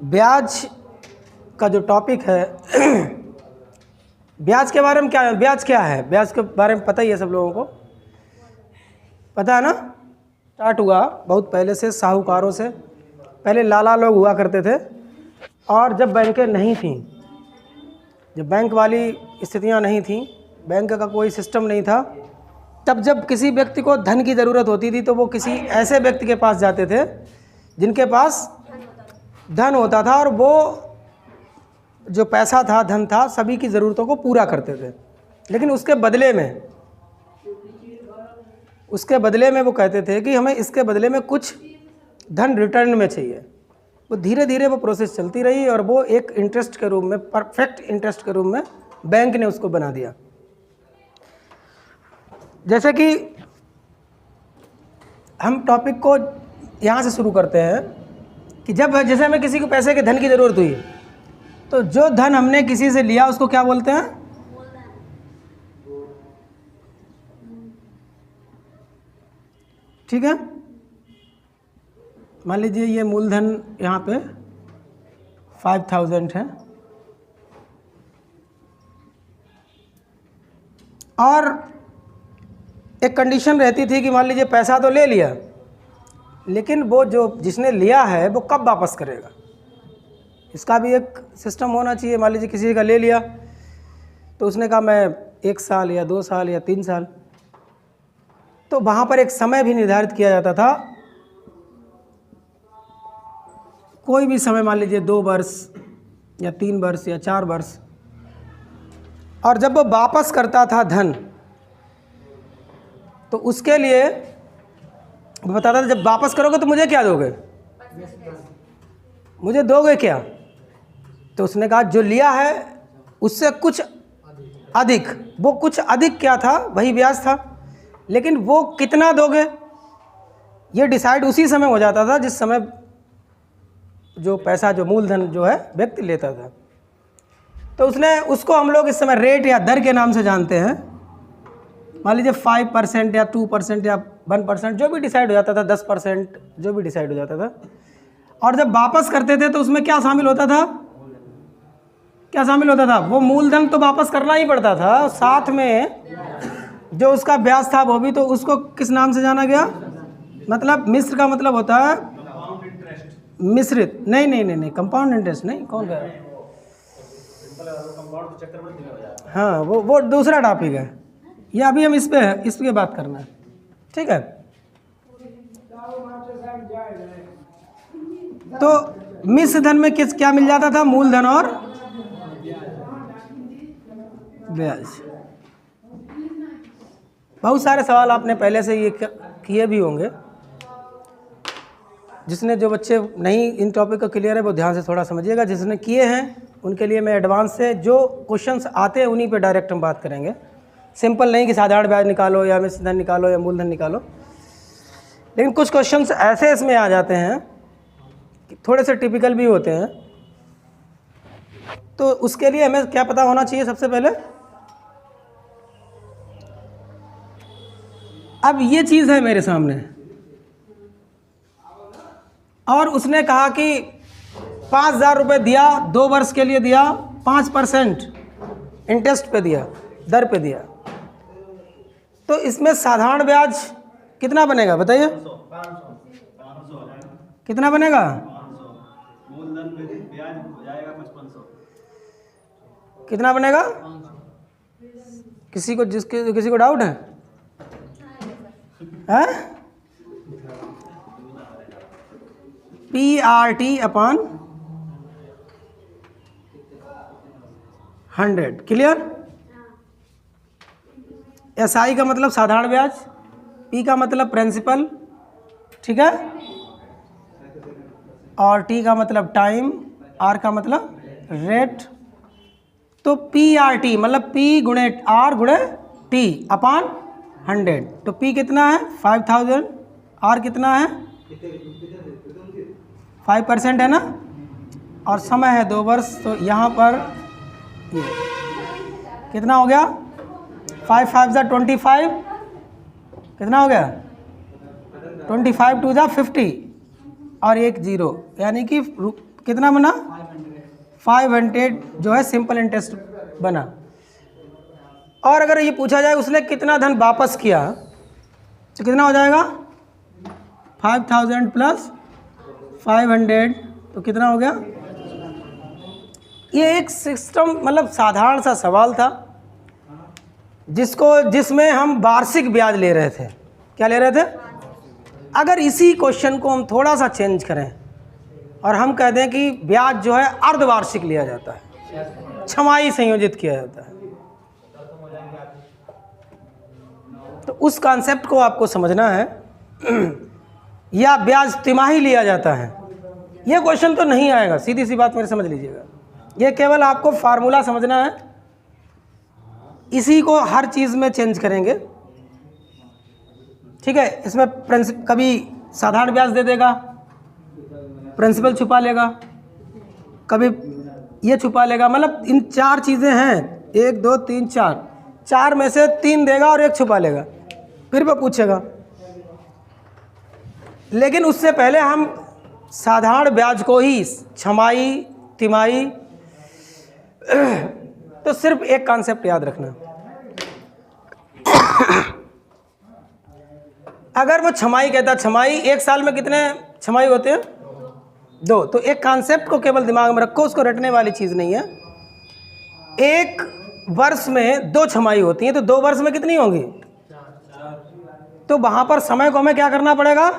ब्याज का जो टॉपिक है ब्याज के बारे में क्या है, ब्याज क्या है, ब्याज के बारे में पता ही है सब लोगों को, पता है ना। स्टार्ट हुआ बहुत पहले से, साहूकारों से। पहले लाला लोग हुआ करते थे, और जब बैंकें नहीं थीं, जब बैंक वाली स्थितियां नहीं थीं, बैंक का कोई सिस्टम नहीं था, तब जब किसी व्यक्ति को धन की ज़रूरत होती थी तो वो किसी ऐसे व्यक्ति के पास जाते थे जिनके पास धन होता था, और वो जो पैसा था, धन था, सभी की ज़रूरतों को पूरा करते थे। लेकिन उसके बदले में वो कहते थे कि हमें इसके बदले में कुछ धन रिटर्न में चाहिए। वो धीरे धीरे वो प्रोसेस चलती रही, और वो एक इंटरेस्ट के रूप में, परफेक्ट इंटरेस्ट के रूप में बैंक ने उसको बना दिया। जैसे कि हम टॉपिक को यहाँ से शुरू करते हैं कि जब जैसे हमें किसी को पैसे के धन की ज़रूरत हुई, तो जो धन हमने किसी से लिया उसको क्या बोलते हैं? ठीक है, मान लीजिए ये मूलधन यहाँ पे 5000 है, और एक कंडीशन रहती थी कि मान लीजिए पैसा तो ले लिया, लेकिन वो जो जिसने लिया है वो कब वापस करेगा, इसका भी एक सिस्टम होना चाहिए। मान लीजिए किसी का ले लिया तो उसने कहा मैं 1 साल या 2 साल या 3 साल, तो वहाँ पर एक समय भी निर्धारित किया जाता था। कोई भी समय, मान लीजिए 2 वर्ष या 3 वर्ष या 4 वर्ष, और जब वो वापस करता था धन, तो उसके लिए वो बताता था जब वापस करोगे तो मुझे क्या दोगे, मुझे दोगे क्या? तो उसने कहा जो लिया है उससे कुछ अधिक, वो कुछ अधिक क्या था, वही ब्याज था, लेकिन वो कितना दोगे ये डिसाइड उसी समय हो जाता था जिस समय जो पैसा, जो मूलधन जो है व्यक्ति लेता था। तो उसको हम लोग इस समय रेट या दर के नाम से जानते हैं। मान लीजिए 5% या 2% या 1%, जो भी डिसाइड हो जाता था, 10% जो भी डिसाइड हो जाता था। और जब वापस करते थे तो उसमें क्या शामिल होता था, क्या शामिल होता था? वो मूलधन तो वापस करना ही पड़ता था, साथ में जो उसका ब्याज था वो भी। तो उसको किस नाम से जाना गया? मतलब मिश्र का मतलब होता है मिश्रित। नहीं, कंपाउंड इंटरेस्ट नहीं, कौन कह रहा है? हाँ, वो दूसरा टॉपिक है, ये अभी हम इस पे बात करना है, ठीक है। तो मिश्र धन में क्या मिल जाता था? मूलधन और ब्याज। बहुत सारे सवाल आपने पहले से ये किए भी होंगे। जो बच्चे नहीं इन टॉपिक का क्लियर है वो ध्यान से थोड़ा समझिएगा। जिसने किए हैं उनके लिए मैं एडवांस से जो क्वेश्चंस आते हैं उन्हीं पे डायरेक्ट हम बात करेंगे। सिंपल नहीं कि साधारण ब्याज निकालो या मिश्र धन निकालो या मूलधन निकालो। लेकिन कुछ क्वेश्चंस ऐसे इसमें आ जाते हैं कि थोड़े से टिपिकल भी होते हैं। तो उसके लिए हमें क्या पता होना चाहिए सबसे पहले? अब ये चीज़ है मेरे सामने, और उसने कहा कि 5000 रुपये दिया, 2 वर्ष के लिए दिया, 5% इंटरेस्ट पे दिया, दर पे दिया। तो इसमें साधारण ब्याज कितना बनेगा बताइए? कितना बनेगा? कितना बनेगा? किसी को डाउट है? PRT upon 100, clear? SI का मतलब साधारण ब्याज, P का मतलब प्रिंसिपल, ठीक है, और T का मतलब टाइम, R का मतलब रेट। तो PRT मतलब P गुणे R गुणे T अपॉन 100। तो P कितना है? 5000, R कितना है? 5% है ना, और समय है 2 वर्ष। तो यहाँ पर ये कितना हो गया? 5 5 25, कितना हो गया? 25 2 50, और 1 0, यानी कि कितना बना 500 जो है सिंपल इंटरेस्ट बना। और अगर ये पूछा जाए उसने कितना धन वापस किया तो कितना हो जाएगा 5000 प्लस 500 तो कितना हो गया। ये एक सिस्टम मतलब साधारण सा सवाल था जिसमें हम वार्षिक ब्याज ले रहे थे। क्या ले रहे थे? अगर इसी क्वेश्चन को हम थोड़ा सा चेंज करें और हम कह दें कि ब्याज जो है अर्धवार्षिक लिया जाता है, छमाही संयोजित किया जाता है, तो उस कॉन्सेप्ट को आपको समझना है। या ब्याज तिमाही लिया जाता है, ये क्वेश्चन तो नहीं आएगा, सीधी सी बात मेरे समझ लीजिएगा। ये केवल आपको फार्मूला समझना है, इसी को हर चीज़ में चेंज करेंगे। ठीक है, इसमें कभी साधारण ब्याज दे देगा, प्रिंसिपल छुपा लेगा, कभी ये छुपा लेगा, मतलब इन 4 चीज़ें हैं, 1 2 3 4 में से 3 देगा और 1 छुपा लेगा, फिर वो पूछेगा। लेकिन उससे पहले हम साधारण ब्याज को ही छमाही तिमाही तो सिर्फ एक कॉन्सेप्ट याद रखना, अगर वो छमाही कहता, छमाही 1 साल में कितने छमाही होते हैं 2, तो एक कॉन्सेप्ट को केवल दिमाग में रखो, उसको रटने वाली चीज़ नहीं है। 1 वर्ष में 2 छमाही होती हैं, तो 2 वर्ष में कितनी होंगी? तो वहाँ पर समय को हमें क्या करना पड़ेगा?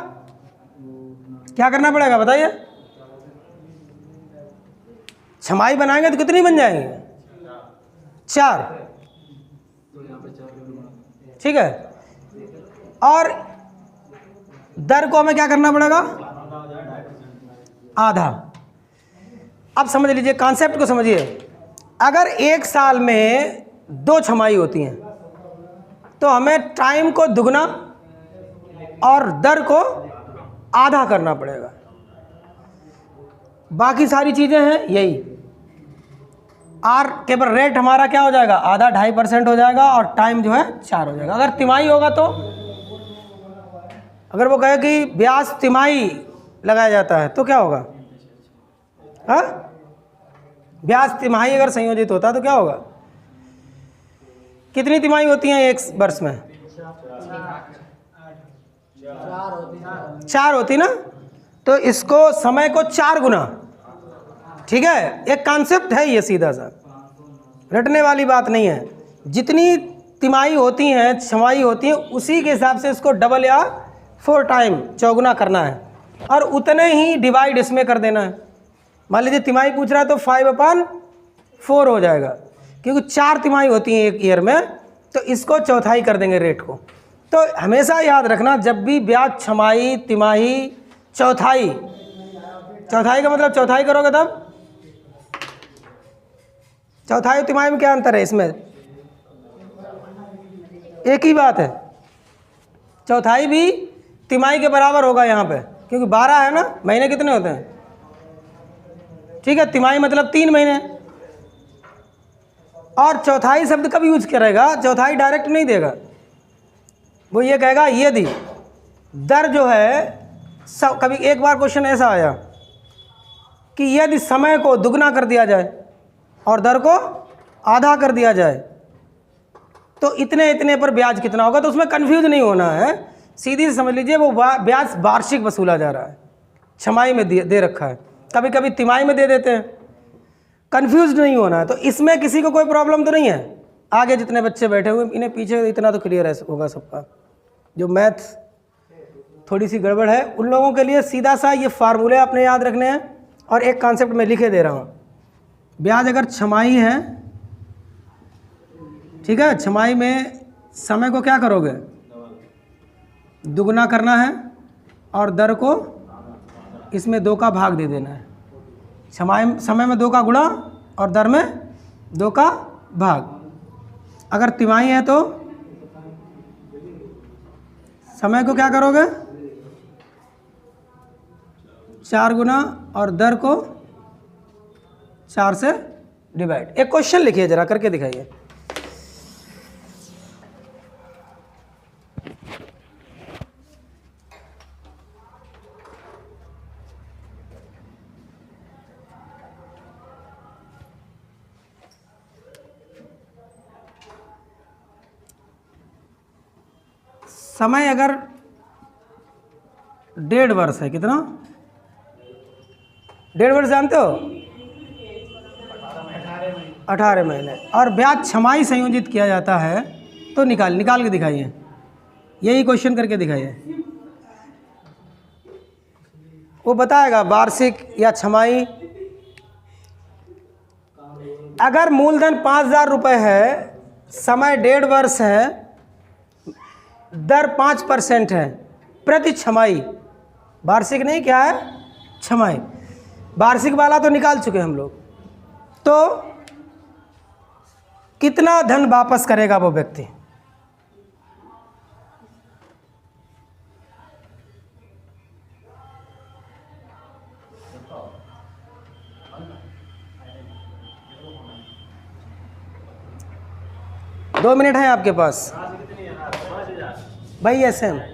क्या करना पड़ेगा बताइए? छमाही बनाएंगे तो कितनी बन जाएंगी? 4। ठीक है, और दर को हमें क्या करना पड़ेगा? आधा। अब समझ लीजिए, कॉन्सेप्ट को समझिए। अगर 1 साल में 2 छमाही होती हैं तो हमें टाइम को दुगना और दर को आधा करना पड़ेगा। बाकी सारी चीज़ें हैं यही। आर केवल रेट हमारा क्या हो जाएगा? आधा 2.5% हो जाएगा और टाइम जो है 4 हो जाएगा। अगर तिमाही होगा तो, अगर वो कहे कि ब्याज तिमाही लगाया जाता है तो क्या होगा? हाँ, ब्याज तिमाही अगर संयोजित होता तो क्या होगा? कितनी तिमाही होती हैं 1 वर्ष में? 4 होती ना, तो इसको समय को 4 गुना। ठीक है, एक कॉन्सेप्ट है ये, सीधा सा रटने वाली बात नहीं है। जितनी तिमाही होती हैं, छमाही होती हैं, उसी के हिसाब से इसको डबल या 4 टाइम चौगुना करना है और उतने ही डिवाइड इसमें कर देना है। मान लीजिए तिमाही पूछ रहा है तो 5/4 हो जाएगा, क्योंकि 4 तिमाही होती हैं 1 ईयर में, तो इसको चौथाई कर देंगे रेट को। तो हमेशा याद रखना, जब भी ब्याज छमाही तिमाही चौथाई, चौथाई का मतलब चौथाई करोगे तब, चौथाई और तिमाही में क्या अंतर है? इसमें एक ही बात है, चौथाई भी तिमाही के बराबर होगा यहाँ पे, क्योंकि 12 है ना, महीने कितने होते हैं? ठीक है, तिमाही मतलब 3 महीने। और चौथाई शब्द कब यूज करेगा? चौथाई डायरेक्ट नहीं देगा, वो ये कहेगा यदि दर जो है, कभी एक बार क्वेश्चन ऐसा आया कि यदि समय को दुगना कर दिया जाए और दर को आधा कर दिया जाए तो इतने इतने पर ब्याज कितना होगा। तो उसमें कंफ्यूज नहीं होना है, सीधी से समझ लीजिए वो ब्याज वार्षिक वसूला जा रहा है, छमाही में दे रखा है, कभी कभी तिमाही में दे देते हैं, कंफ्यूज नहीं होना है। तो इसमें किसी को कोई प्रॉब्लम तो नहीं है? आगे जितने बच्चे बैठे हुए इन्हें पीछे इतना तो क्लियर होगा सबका, जो मैथ थोड़ी सी गड़बड़ है उन लोगों के लिए सीधा सा ये फार्मूले आपने याद रखने हैं। और एक कॉन्सेप्ट मैं लिखे दे रहा हूँ, ब्याज अगर छमाही है, ठीक है, छमाही में समय को क्या करोगे? दुगना करना है और दर को इसमें 2 का भाग दे देना है। छमाही समय में 2 का गुणा और दर में 2 का भाग। अगर तिमाही है तो समय को क्या करोगे? 4 गुना और दर को 4 से डिवाइड। एक क्वेश्चन लिखिए जरा, करके दिखाइए। समय अगर 1.5 वर्ष है, कितना 1.5 वर्ष जानते हो? 18 महीने, और ब्याज छमाही संयोजित किया जाता है तो निकाल के दिखाइए, यही क्वेश्चन करके दिखाइए। वो बताएगा वार्षिक या छमाही। अगर मूलधन 5,000 रुपये है, समय 1.5 वर्ष है, दर 5% है प्रति छमाही, वार्षिक नहीं, क्या है, छमाही। वार्षिक वाला तो निकाल चुके हम लोग। तो कितना धन वापस करेगा वो व्यक्ति? दो मिनट है आपके पास भाई। ये सेम है।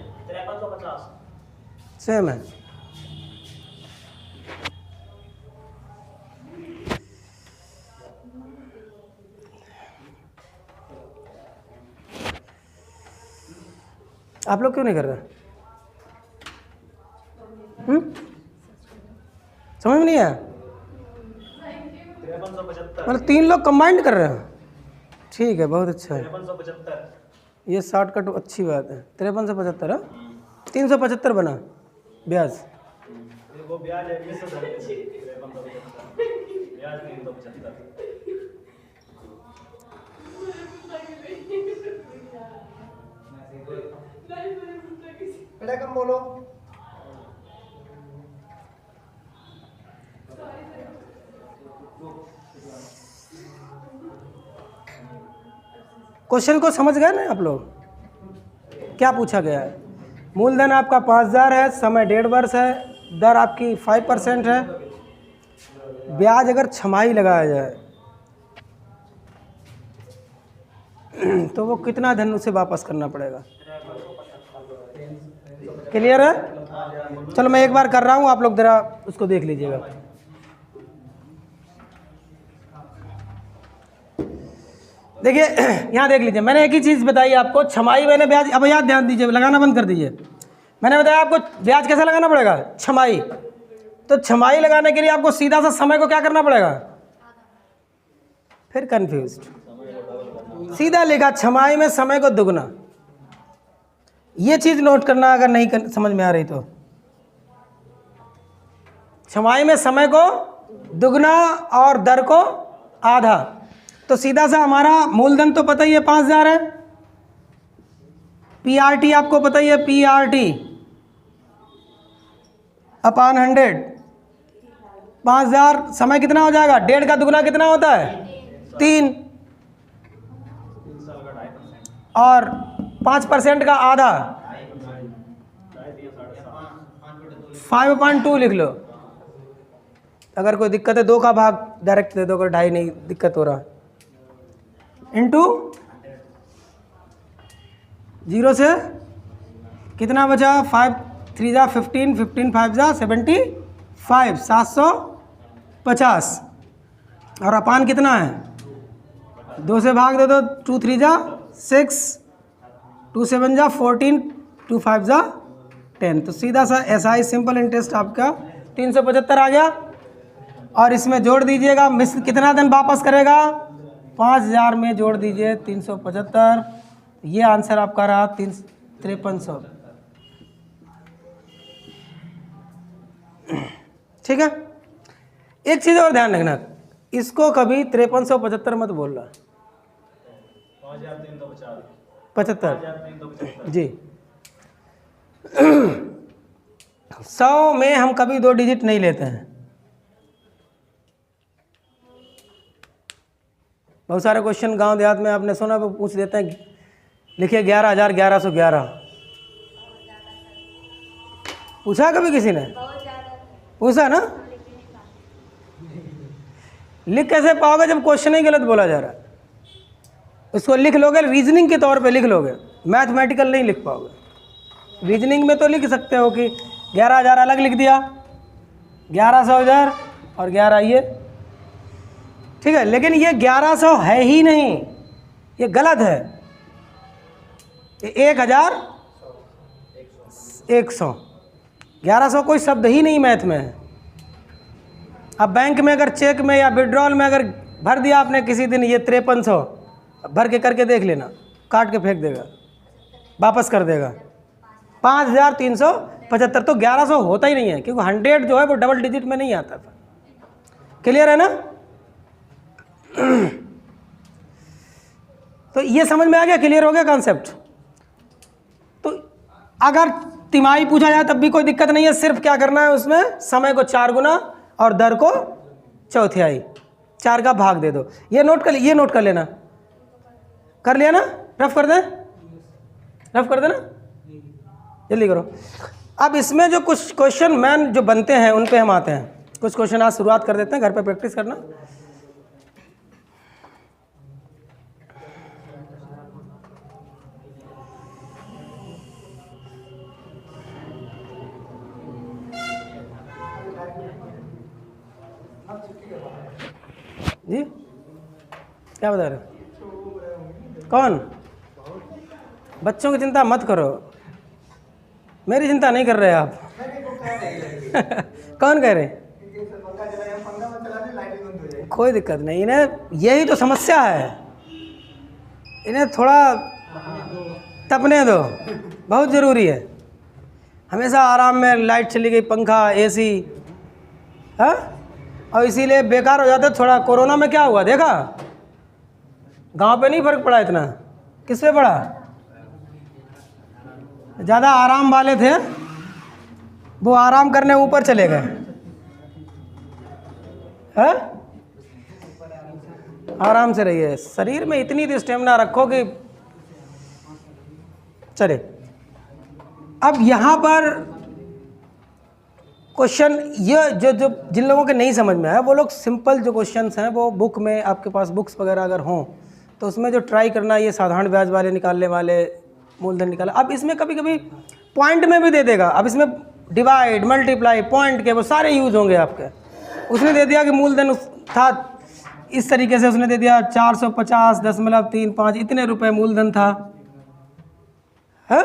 आप लोग क्यों नहीं कर रहे? समझ में नहीं आया? मतलब 3 लोग कंबाइंड कर रहे हैं। ठीक है, बहुत अच्छा है। 5375 ये शॉर्टकट अच्छी बात है। 5375 है, 375 बना ब्याज। वो ब्याज है 5375 ब्याज 375। कम बोलो। क्वेश्चन को समझ गए ना आप लोग? क्या पूछा गया है? मूलधन आपका 5,000 है, समय 1.5 वर्ष है, दर आपकी 5% है, ब्याज अगर छमाही लगाया जाए तो वो कितना धन उसे वापस करना पड़ेगा? क्लियर है? चलो मैं एक बार कर रहा हूँ, आप लोग जरा उसको देख लीजिएगा। देखिए यहाँ देख लीजिए, मैंने एक ही चीज़ बताई आपको, छमाही मैंने ब्याज, अब याद ध्यान दीजिए, लगाना बंद कर दीजिए। मैंने बताया आपको ब्याज कैसे लगाना पड़ेगा, छमाही। तो छमाही लगाने के लिए आपको सीधा सा समय को क्या करना पड़ेगा? फिर कंफ्यूज्ड, सीधा लिखा छमाही में समय को दुगना। ये चीज़ नोट करना अगर नहीं समझ में आ रही तो। छमाही में समय को दुगना और दर को आधा। तो सीधा सा हमारा मूलधन तो पता ही है 5,000 है, पीआरटी आपको पता ही है, पीआरटी अपॉन 100, 5,000 समय कितना हो जाएगा? 1.5 का दुगना कितना होता है? 3, और 5% का आधा 5/2 लिख लो। अगर कोई दिक्कत है 2 का भाग डायरेक्ट दे दो, अगर 2.5 नहीं दिक्कत हो रहा। इंटू 0 से कितना बचा? 5 3 जा 15, 15 5 जा 75, 750। और अपान कितना है? 2 से भाग दे दो, 2 3 जा 6, 2 7 जा 14, 2 5 जा 10। तो सीधा सा एसआई सिंपल इंटरेस्ट आपका 375 आ गया। और इसमें जोड़ दीजिएगा, मिश्र कितना धन वापस करेगा? 5,000 में जोड़ दीजिए 375, ये आंसर आपका रहा 5300। ठीक है। एक चीज़ और ध्यान रखना, इसको कभी 5375 मत बोलना, 75 जी। 100 में हम कभी 2 डिजिट नहीं लेते हैं। बहुत सारे क्वेश्चन गांव देहात में आपने सुना, वो पूछ देते हैं, लिखिए 11,1111। पूछा कभी किसी ने? पूछा ना? लिख कैसे पाओगे जब क्वेश्चन ही गलत बोला जा रहा है? उसको लिख लोगे, रीजनिंग के तौर पे लिख लोगे, मैथमेटिकल नहीं लिख पाओगे। रीजनिंग में तो लिख सकते हो कि 11,000 अलग लिख दिया, 1100 इधर और 11 ये, ठीक है। लेकिन ये 1100 है ही नहीं, ये गलत है। 1,000 100, 1100 कोई शब्द ही नहीं मैथ में है। अब बैंक में अगर चेक में या विड्रॉल में अगर भर दिया आपने किसी दिन ये 5300, भर के करके देख लेना, काट के फेंक देगा, वापस कर देगा 5375। तो 1100 होता ही नहीं है, क्योंकि 100 जो है वो डबल डिजिट में नहीं आता था। क्लियर है ना? तो ये समझ में आ गया, क्लियर हो गया कॉन्सेप्ट। तो अगर तिमाही पूछा जाए तब भी कोई दिक्कत नहीं है, सिर्फ क्या करना है उसमें, समय को 4 गुना और दर को चौथाई, 4 का भाग दे दो। ये नोट कर लेना। कर लिया ना? रफ कर दें, रफ कर देना, जल्दी करो। अब इसमें जो कुछ क्वेश्चन मैन जो बनते हैं उन पे हम आते हैं। कुछ क्वेश्चन आज शुरुआत कर देते हैं, घर पे प्रैक्टिस करना। जी क्या बता रहे? कौन? बच्चों की चिंता मत करो, मेरी चिंता नहीं कर रहे आप। कौन कह रहे? कोई दिक्कत नहीं, इन्हें यही तो समस्या है, इन्हें थोड़ा तपने दो, बहुत ज़रूरी है। हमेशा आराम में लाइट चली गई, पंखा, एसी, हाँ, और इसीलिए बेकार हो जाता है। थोड़ा कोरोना में क्या हुआ देखा? गांव पे नहीं फर्क पड़ा इतना, किस पे पड़ा? ज़्यादा आराम वाले थे वो आराम करने ऊपर चले गए, हैं? आराम से रहिए, शरीर में इतनी तो स्टेमिना रखो कि चले। अब यहाँ पर क्वेश्चन ये जो जिन लोगों के नहीं समझ में आया वो लोग सिंपल जो क्वेश्चंस हैं वो बुक में, आपके पास बुक्स वगैरह अगर हों तो उसमें जो ट्राई करना, ये साधारण ब्याज वाले निकालने वाले, मूलधन निकाला। अब इसमें कभी कभी पॉइंट में भी दे देगा। अब इसमें डिवाइड, मल्टीप्लाई, पॉइंट के वो सारे यूज होंगे आपके। उसने दे दिया कि मूलधन था इस तरीके से, उसने दे दिया 450.35 इतने रुपए मूलधन था, है?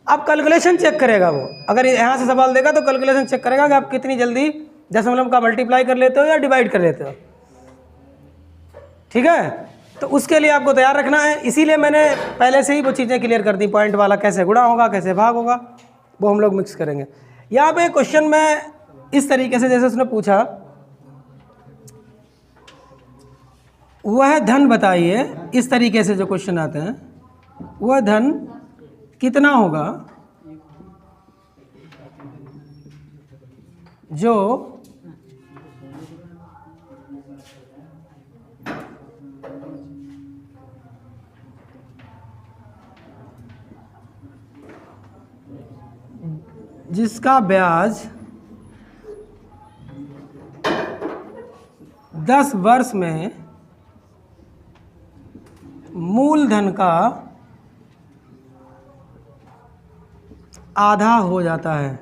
अब कैलकुलेशन चेक करेगा वो। अगर यहाँ से सवाल देगा तो कैलकुलेशन चेक करेगा कि आप कितनी जल्दी दशमलव का मल्टीप्लाई कर लेते हो या डिवाइड कर लेते हो। ठीक है, तो उसके लिए आपको तैयार रखना है। इसीलिए मैंने पहले से ही वो चीज़ें क्लियर कर दी। पॉइंट वाला कैसे गुणा होगा, कैसे भाग होगा, वो हम लोग मिक्स करेंगे। यहाँ पे क्वेश्चन में इस तरीके से, जैसे उसने पूछा, वह धन बताइए, इस तरीके से जो क्वेश्चन आते हैं, वह धन कितना होगा जो जिसका ब्याज 10 वर्ष में मूलधन का आधा हो जाता है।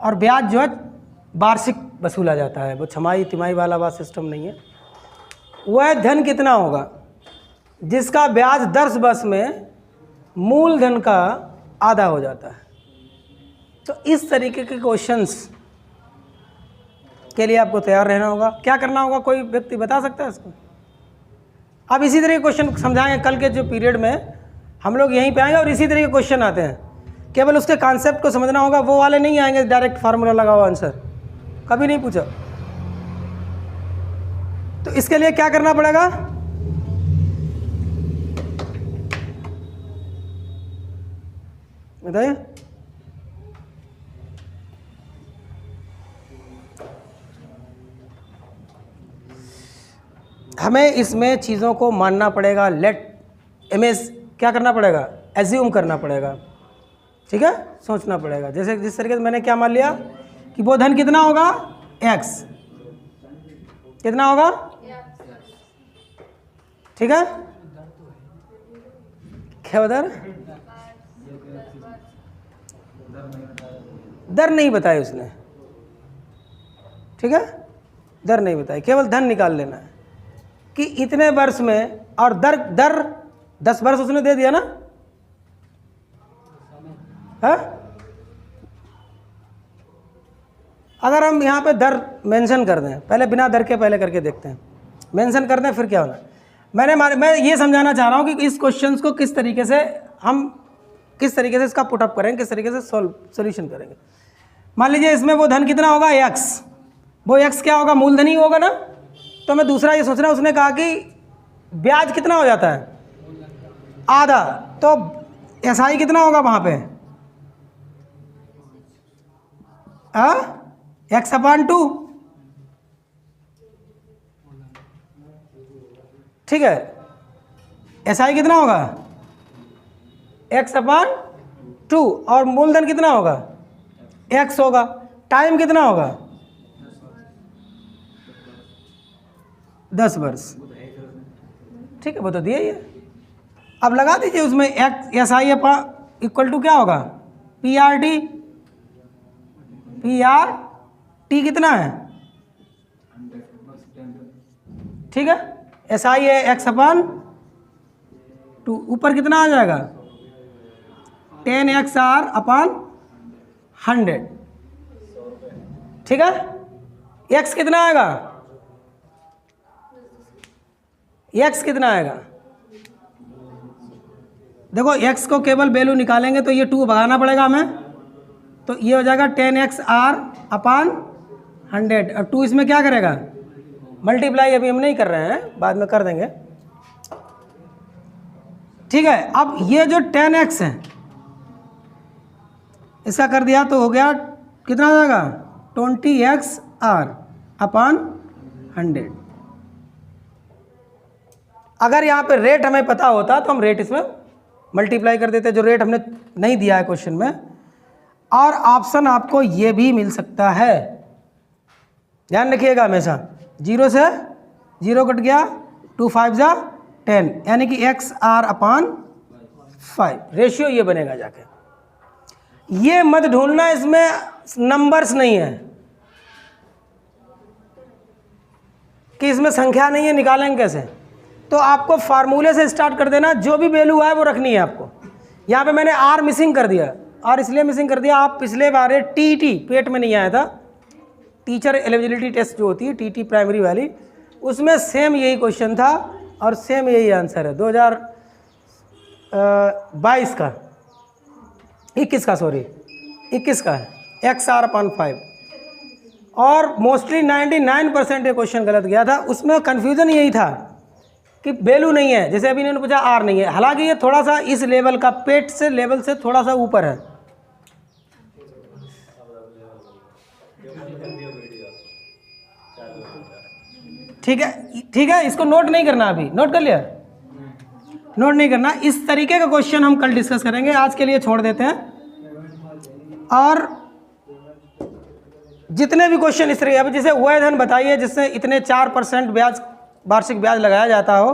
और ब्याज जो है वार्षिक वसूला जाता है, वो छमाही तिमाही वाला सिस्टम नहीं है। वह धन कितना होगा जिसका ब्याज 10 वर्ष में मूलधन का आधा हो जाता है। तो इस तरीके के क्वेश्चंस के लिए आपको तैयार रहना होगा। क्या करना होगा, कोई व्यक्ति बता सकता है इसको? अब इसी तरह के क्वेश्चन समझाएंगे कल के जो पीरियड में, हम लोग यहीं पे आएंगे और इसी तरह के क्वेश्चन आते हैं। केवल उसके कॉन्सेप्ट को समझना होगा, वो वाले नहीं आएंगे डायरेक्ट फार्मूला लगाओ आंसर, कभी नहीं पूछा। तो इसके लिए क्या करना पड़ेगा? बताइए। हमें इसमें चीज़ों को मानना पड़ेगा, क्या करना पड़ेगा? एज्यूम करना पड़ेगा, ठीक है, सोचना पड़ेगा। जैसे जिस तरीके से मैंने क्या मान लिया कि वो धन कितना होगा, x कितना होगा, ठीक है, क्या बता रहे? दर नहीं बताई उसने, ठीक है, दर नहीं बताई, केवल धन निकाल लेना है। कि इतने वर्ष में, और दर दर 10 वर्ष उसने दे दिया ना, है? अगर हम यहाँ पे दर मेंशन कर दें, पहले बिना दर के पहले करके देखते हैं, मेंशन कर दें फिर क्या होना। मैं ये समझाना चाह रहा हूँ कि इस क्वेश्चंस को किस तरीके से इसका पुटअप करेंगे, किस तरीके से सॉल्यूशन करेंगे। मान लीजिए इसमें वो धन कितना होगा, x, वो x क्या होगा, मूलधन ही होगा ना। तो मैं दूसरा ये सोच रहा हूँ, उसने कहा कि ब्याज कितना हो जाता है, आधा, तो SI कितना होगा वहाँ पे, x/2, ठीक है। SI कितना होगा, x/2, और मूलधन कितना होगा, x होगा। टाइम कितना होगा, 10 वर्ष, ठीक है, वो तो दिया ही है। अब लगा दीजिए उसमें SI इक्वल टू क्या होगा, PRT। PRT कितना है, ठीक है। SI है x/2, ऊपर कितना आ जाएगा, 10XR/100, ठीक है। x कितना आएगा, x कितना आएगा, देखो x को केवल वैल्यू निकालेंगे तो ये 2 भगाना पड़ेगा हमें, तो ये हो जाएगा 10XR/100, और 2 इसमें क्या करेगा, मल्टीप्लाई अभी हम नहीं कर रहे हैं, बाद में कर देंगे, ठीक है। अब ये जो 10x है इसका कर दिया तो हो गया कितना हो जाएगा, 20XR/100। अगर यहाँ पे रेट हमें पता होता तो हम रेट इसमें मल्टीप्लाई कर देते, जो रेट हमने नहीं दिया है क्वेश्चन में। और ऑप्शन आपको ये भी मिल सकता है, ध्यान रखिएगा हमेशा, 0 से 0 कट गया, 2 5 जा 10, यानी कि XR/5, रेशियो ये बनेगा जाके। ये मत ढूंढना, इसमें नंबर्स नहीं है, कि इसमें संख्या नहीं है, निकालेंगे कैसे। तो आपको फार्मूले से स्टार्ट कर देना, जो भी वैल्यू है वो रखनी है आपको। यहाँ पे मैंने R मिसिंग कर दिया, और इसलिए मिसिंग कर दिया, आप पिछले बारे TT पेट में नहीं आया था, टीचर एलिजिबिलिटी टेस्ट जो होती है TT प्राइमरी वाली, उसमें सेम यही क्वेश्चन था और सेम यही आंसर है 2022 का, 21 का, सॉरी 21 का है, XR/5। और मोस्टली 99% ये क्वेश्चन गलत गया था। उसमें कन्फ्यूज़न यही था कि वैल्यू नहीं है, जैसे अभी इन्होंने पूछा R नहीं है, हालांकि ये थोड़ा सा इस लेवल का, पेट से लेवल से थोड़ा सा ऊपर है। ठीक है, इसको नोट नहीं करना, अभी नोट कर लिया, नोट नहीं करना। इस तरीके का क्वेश्चन हम कल डिस्कस करेंगे, आज के लिए छोड़ देते हैं। और जितने भी क्वेश्चन इस तरीके, अब जैसे वह धन बताइए जिससे इतने 4% ब्याज, वार्षिक ब्याज लगाया जाता हो,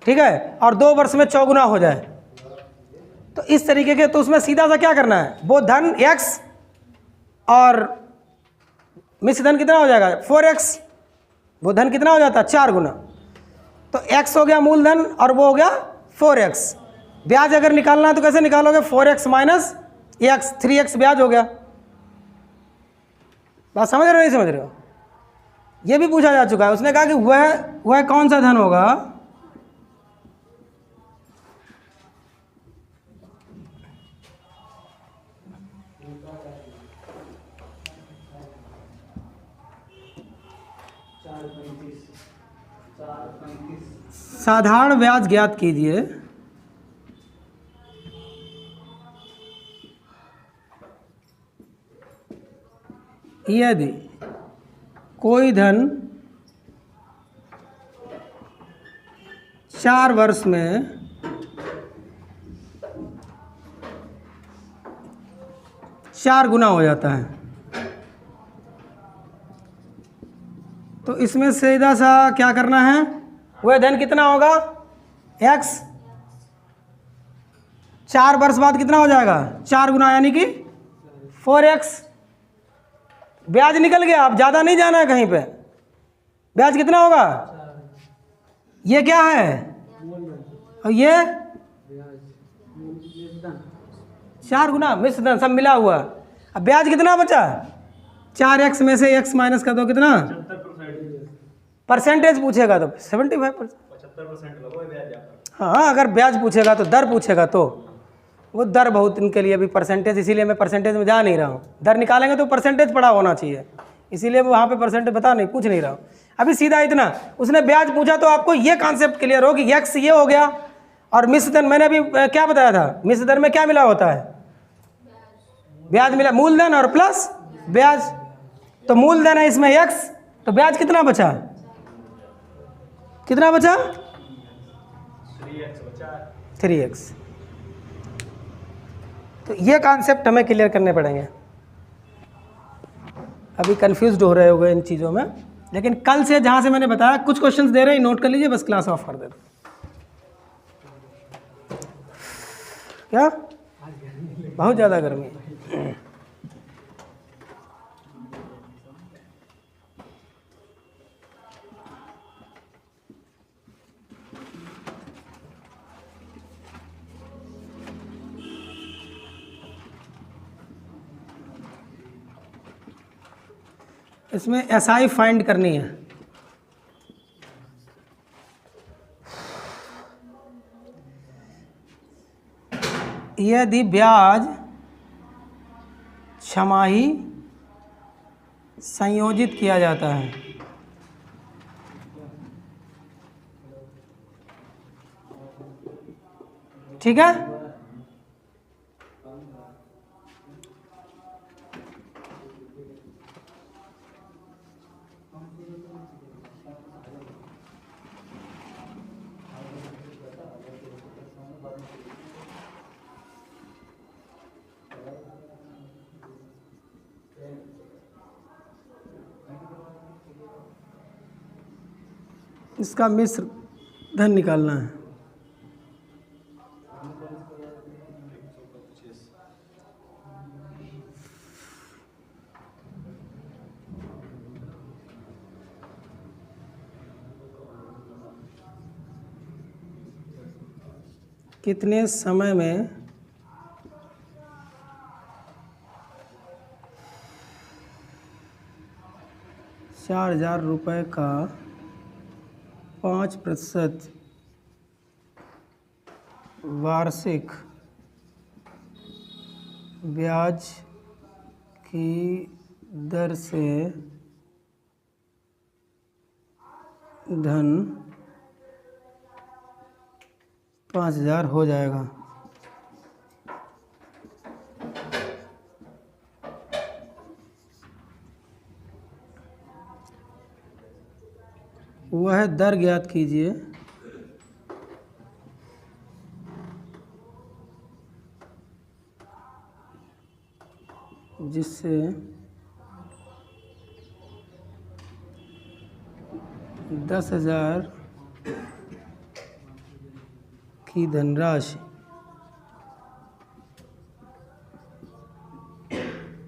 ठीक है, और 2 वर्ष में 4 गुना हो जाए, तो इस तरीके के, तो उसमें सीधा सा क्या करना है, वो धन x और मिश्र धन कितना हो जाएगा 4x, वो धन कितना हो जाता है 4 गुना, तो x हो गया मूलधन और वो हो गया 4x। ब्याज अगर निकालना है तो कैसे निकालोगे, 4x माइनस x, 3x ब्याज हो गया। बात समझ रहे हो नहीं समझ रहे हो, ये भी पूछा जा चुका है। उसने कहा कि वह कौन सा धन होगा, साधारण ब्याज ज्ञात कीजिए, यदि कोई धन 4 वर्ष में 4 गुना हो जाता है, तो इसमें सीधा सा क्या करना है, वह धन कितना होगा x, 4 वर्ष बाद कितना हो जाएगा 4 गुना, यानी कि 4x। ब्याज निकल गया, अब ज़्यादा नहीं जाना है कहीं पे, ब्याज कितना होगा ये क्या है, और ये 4 गुना मिश्र धन, सब मिला हुआ। अब ब्याज कितना बचा, 4x में से x माइनस कर दो, कितना परसेंटेज पूछेगा तो 75%। हाँ, अगर ब्याज पूछेगा तो दर पूछेगा तो वो दर बहुत इनके लिए अभी परसेंटेज, इसीलिए मैं परसेंटेज में जा नहीं रहा हूँ। दर निकालेंगे तो परसेंटेज पड़ा होना चाहिए, इसीलिए मैं वहाँ पे परसेंटेज पूछ नहीं रहा हूँ। अभी सीधा इतना, उसने ब्याज पूछा तो आपको ये कॉन्सेप्ट क्लियर हो कि x ये हो गया, और मिश्र धन मैंने अभी क्या बताया था, मिश्र धन में क्या मिला होता है, ब्याज मिला, मूलधन और प्लस ब्याज। तो मूलधन है इसमें x, तो ब्याज कितना बचा, कितना बचा 3x। तो ये कॉन्सेप्ट हमें क्लियर करने पड़ेंगे। अभी कंफ्यूज्ड हो रहे होगे इन चीज़ों में, लेकिन कल से जहाँ से मैंने बताया कुछ क्वेश्चंस दे रहे हैं, नोट कर लीजिए, बस क्लास ऑफ कर देते। क्या बहुत ज़्यादा गर्मी है। इसमें SI फाइंड करनी है। यदि ब्याज छमाही संयोजित किया जाता है, ठीक है, इसका मिश्र धन निकालना है। कितने समय में 4,000 रुपये का 5% वार्षिक ब्याज की दर से धन 5,000 हो जाएगा। वह दर ज्ञात कीजिए जिससे 10,000 की धनराशि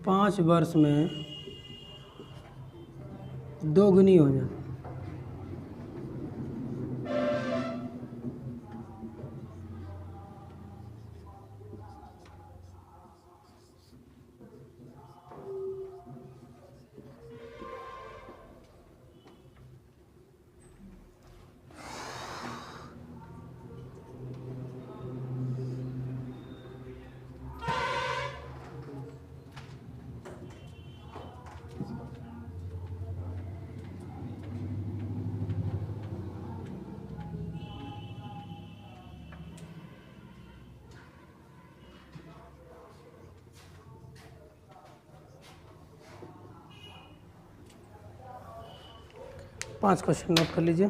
5 वर्ष में दोगुनी हो जाए। पांच क्वेश्चन नोट कर लीजिए।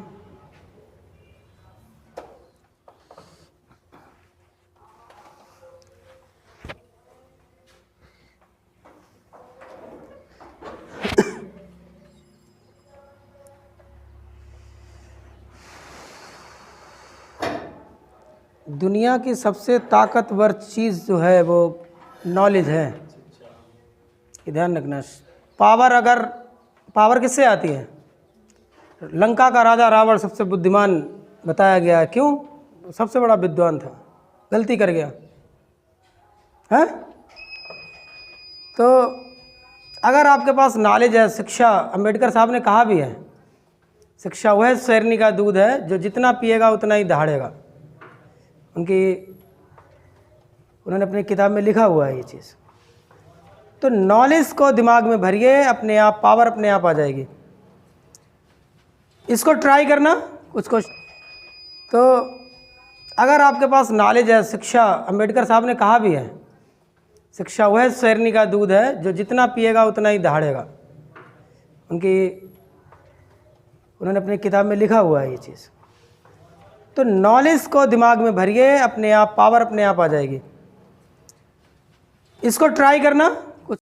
दुनिया की सबसे ताकतवर चीज़ जो है वो नॉलेज है, ये ध्यान रखना। पावर किससे आती है? लंका का राजा रावण सबसे बुद्धिमान बताया गया। क्यों? सबसे बड़ा विद्वान था, गलती कर गया है। तो अगर आपके पास नॉलेज है, शिक्षा, अंबेडकर साहब ने कहा भी है, शिक्षा वह शेरनी का दूध है जो जितना पिएगा उतना ही दहाड़ेगा। उन्होंने अपनी किताब में लिखा हुआ है ये चीज़। तो नॉलेज को दिमाग में भरिए, अपने आप पावर अपने आप आ जाएगी। इसको ट्राई करना कुछ। तो अगर आपके पास नॉलेज है, शिक्षा, अंबेडकर साहब ने कहा भी है, शिक्षा वह शेरनी का दूध है जो जितना पिएगा उतना ही दहाड़ेगा। उन्होंने अपनी किताब में लिखा हुआ है ये चीज़। तो नॉलेज को दिमाग में भरिए, अपने आप पावर अपने आप आ जाएगी। इसको ट्राई करना